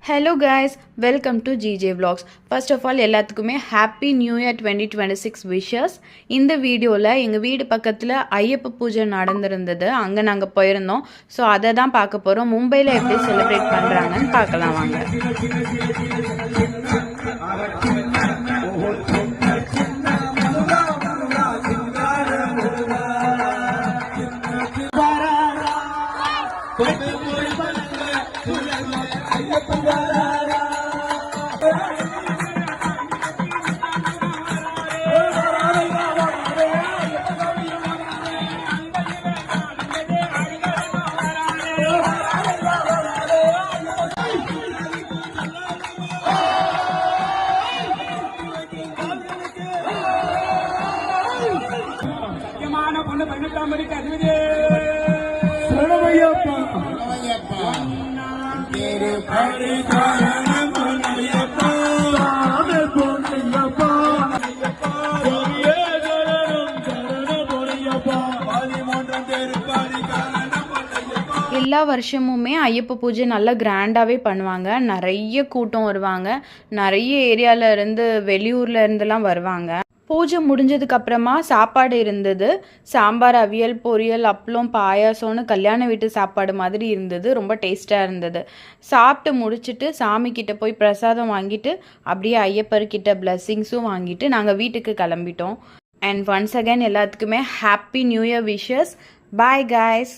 Hello guys, welcome to GJ Vlogs. First of all, எல்லாத்துக்குமே Happy New Year 2026 wishes. இந்த வீடியோவில் எங்கள் வீடு பக்கத்தில் ஐயப்ப பூஜை நடந்திருந்தது. அங்கே நாங்கள் போயிருந்தோம். ஸோ அதை தான் பார்க்க போகிறோம். மும்பையில் எப்படி செலிப்ரேட் பண்ணுறாங்கன்னு பார்க்கலாம் வாங்க. எல்லா வருஷமுமே ஐயப்ப பூஜை நல்லா கிராண்டாகவே பண்ணுவாங்க. நிறைய கூட்டம் வருவாங்க. நிறைய ஏரியாவில் இருந்து வெளியூரில் இருந்துலாம் வருவாங்க. பூஜை முடிஞ்சதுக்கு அப்புறமா சாப்பாடு இருந்தது. சாம்பார், அவியல், பொரியல், அப்பளம், பாயாசம்னு கல்யாண வீட்டு சாப்பாடு மாதிரி இருந்தது. ரொம்ப டேஸ்ட்டாக இருந்தது. சாப்பிட்டு முடிச்சுட்டு சாமிக்கிட்ட போய் பிரசாதம் வாங்கிட்டு அப்படியே ஐயப்பர்கிட்ட பிளெஸ்ஸிங்ஸும் வாங்கிட்டு நாங்கள் வீட்டுக்கு கிளம்பிட்டோம். அண்ட் ஒன்ஸ் அகைன் எல்லாத்துக்குமே happy new year wishes. Bye guys.